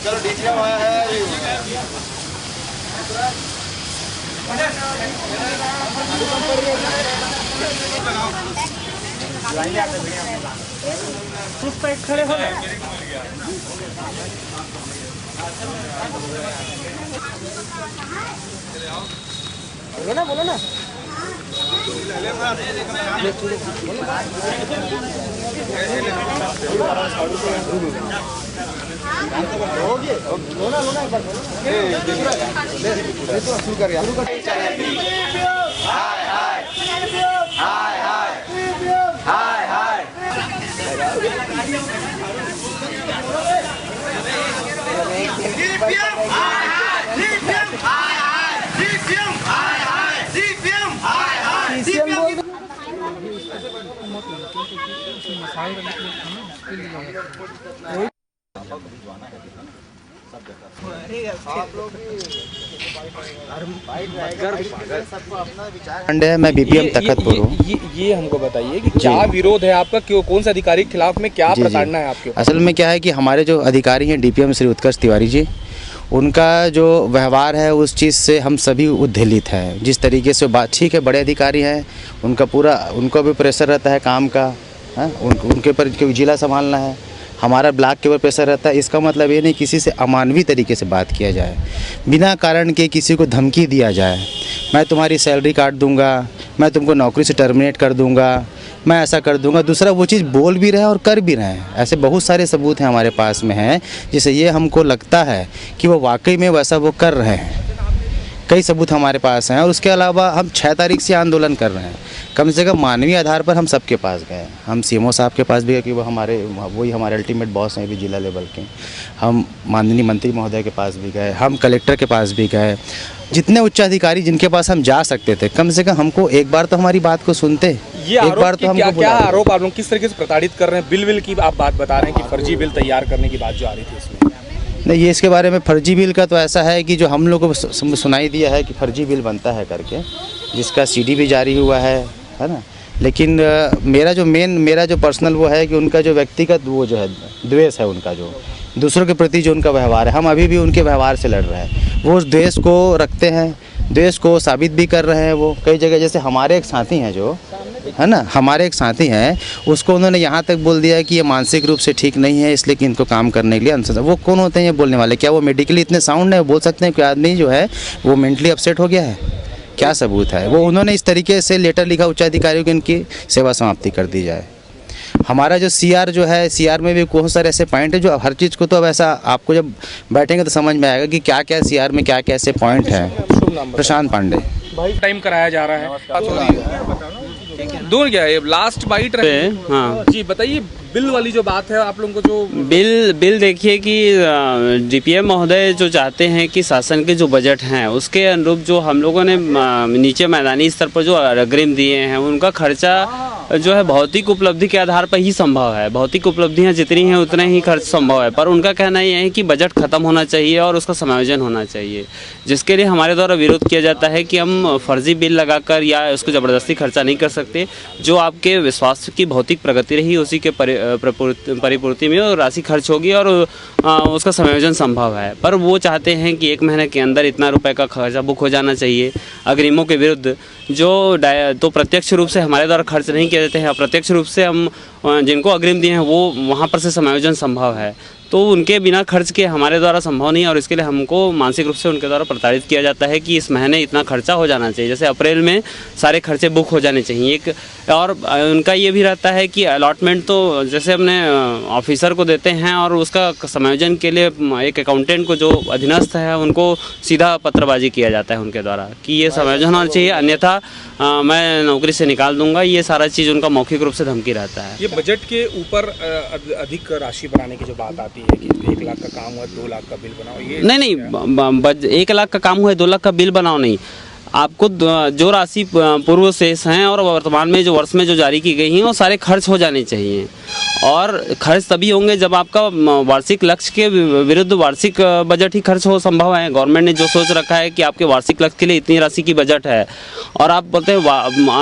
चलो डीजे आया है। खड़े हो गए। बोलो ना बोलो ना। मैं बीपीएम तखतपुर हूँ। ये हमको बताइए कि क्या विरोध है आपका, क्यों, कौन से अधिकारी के खिलाफ में क्या प्रताड़ना है आपके? असल में क्या है कि हमारे जो अधिकारी हैं डीपीएम श्री उत्कर्ष तिवारी जी, उनका जो व्यवहार है उस चीज़ से हम सभी उद्वेलित हैं। जिस तरीके से बात, ठीक है बड़े अधिकारी हैं, उनका पूरा उनको भी प्रेशर रहता है काम का, है उनके ऊपर जिला संभालना है, हमारा ब्लॉक के ऊपर प्रेशर रहता है। इसका मतलब ये नहीं किसी से अमानवीय तरीके से बात किया जाए, बिना कारण के किसी को धमकी दिया जाए, मैं तुम्हारी सैलरी काट दूंगा, मैं तुमको नौकरी से टर्मिनेट कर दूंगा, मैं ऐसा कर दूंगा। दूसरा वो चीज़ बोल भी रहे हैं और कर भी रहे हैं। ऐसे बहुत सारे सबूत हैं हमारे पास में हैं, जिससे ये हमको लगता है कि वो वाकई में वैसा वो कर रहे हैं। कई सबूत हमारे पास हैं। और उसके अलावा हम 6 तारीख से आंदोलन कर रहे हैं। कम से कम मानवीय आधार पर हम सबके पास गए। हम सीएमओ साहब के पास भी गए कि वो वही हमारे अल्टीमेट बॉस हैं अभी जिला लेवल के। हम माननीय मंत्री महोदय के पास भी गए, हम कलेक्टर के पास भी गए, जितने उच्चाधिकारी जिनके पास हम जा सकते थे, कम से कम हमको एक बार तो हमारी बात को सुनते। ये एक बार तो हमको क्या आरोप आप लोग किस तरीके से प्रताड़ित कर रहे हैं? बिल की आप बात बता रहे हैं कि फर्जी बिल तैयार करने की बात जो आ रही थी इसमें। नहीं, ये इसके बारे में फर्जी बिल का तो ऐसा है कि जो हम लोग को सुनाई दिया है कि फर्जी बिल बनता है करके, जिसका सीडी भी जारी हुआ है ना। लेकिन मेरा जो पर्सनल वो है कि उनका जो व्यक्तिगत वो जो है द्वेष है, उनका जो दूसरों के प्रति जो उनका व्यवहार है, हम अभी भी उनके व्यवहार से लड़ रहे हैं। वो उस द्वेष को रखते हैं, द्वेष को साबित भी कर रहे हैं। वो कई जगह, जैसे हमारे एक साथी हैं जो है ना, हमारे एक साथी हैं, उसको उन्होंने यहाँ तक बोल दिया कि ये मानसिक रूप से ठीक नहीं है, इसलिए कि इनको काम करने के लिए अनशन। वो कौन होते हैं ये बोलने वाले? क्या वो मेडिकली इतने साउंड है, बोल सकते हैं कि आदमी जो है वो मेंटली अपसेट हो गया है? क्या सबूत है? वो उन्होंने इस तरीके से लेटर लिखा उच्चाधिकारियों की इनकी सेवा समाप्ति कर दी जाए। हमारा जो सीआर जो है, सीआर में भी बहुत सारे ऐसे पॉइंट है जो हर चीज़ को तो अब ऐसा आपको जब बैठेंगे तो समझ में आएगा कि क्या क्या सीआर में क्या क्या ऐसे पॉइंट हैं। प्रशांत पांडे टाइम कराया जा रहा है, दूर गया ये लास्ट बाइट रहे। हाँ जी बताइए, बिल वाली जो बात है आप लोगों को जो बिल देखिए कि डीपीएम महोदय जो चाहते हैं कि शासन के जो बजट हैं उसके अनुरूप जो हम लोगों ने नीचे मैदानी स्तर पर जो अग्रिम दिए हैं, उनका खर्चा जो है भौतिक उपलब्धि के आधार पर ही संभव है। भौतिक उपलब्धियां जितनी हैं उतना ही खर्च संभव है, पर उनका कहना यह है कि बजट खत्म होना चाहिए और उसका समायोजन होना चाहिए, जिसके लिए हमारे द्वारा विरोध किया जाता है कि हम फर्जी बिल लगाकर या उसको ज़बरदस्ती खर्चा नहीं कर सकते। जो आपके विश्वास की भौतिक प्रगति रही उसी के परिपूर्ति में और राशि खर्च होगी और उसका समायोजन संभव है। पर वो चाहते हैं कि 1 महीने के अंदर इतना रुपए का खर्चा बुक हो जाना चाहिए अग्रिमों के विरुद्ध, जो तो प्रत्यक्ष रूप से हमारे द्वारा खर्च नहीं किए जाते हैं, अप्रत्यक्ष रूप से हम जिनको अग्रिम दिए हैं वो वहाँ पर से समायोजन संभव है। तो उनके बिना खर्च के हमारे द्वारा संभव नहीं है और इसके लिए हमको मानसिक रूप से उनके द्वारा प्रताड़ित किया जाता है कि इस महीने इतना खर्चा हो जाना चाहिए, जैसे अप्रैल में सारे खर्चे बुक हो जाने चाहिए। एक और उनका ये भी रहता है कि अलॉटमेंट तो जैसे अपने ऑफिसर को देते हैं और उसका समायोजन के लिए एक अकाउंटेंट को जो अधीनस्थ है उनको सीधा पत्रबाजी किया जाता है उनके द्वारा कि ये समायोजन होना चाहिए, अन्यथा मैं नौकरी से निकाल दूंगा। ये सारा चीज़ उनका मौखिक रूप से धमकी रहता है। ये बजट के ऊपर अधिक राशि बनाने की जो बात आती है कि 1 लाख का काम हुआ 2 लाख का बिल बनाओ, ये नहीं 1 लाख का काम हुआ 2 लाख का बिल बनाओ नहीं, आपको जो राशि पूर्व शेष हैं और वर्तमान में जो वर्ष में जो जारी की गई हैं वो सारे खर्च हो जाने चाहिए और खर्च तभी होंगे जब आपका वार्षिक लक्ष्य के विरुद्ध वार्षिक बजट ही खर्च हो संभव है। गवर्नमेंट ने जो सोच रखा है कि आपके वार्षिक लक्ष्य के लिए इतनी राशि की बजट है और आप बोलते हैं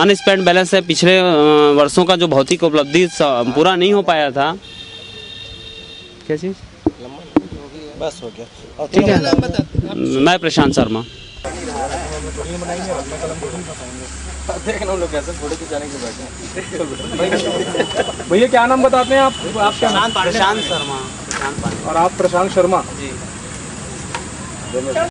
अनस्पेंड बैलेंस है, पिछले वर्षों का जो भौतिक उपलब्धि पूरा नहीं हो पाया था। क्या चीज़? बस हो गया। और ठीक है, मैं प्रशांत शर्मा। देखना लोग कैसे फोटो खिंचाने के बैठे। भैया क्या नाम बताते हैं आप? प्रशांत शर्मा। और आप प्रशांत शर्मा जी।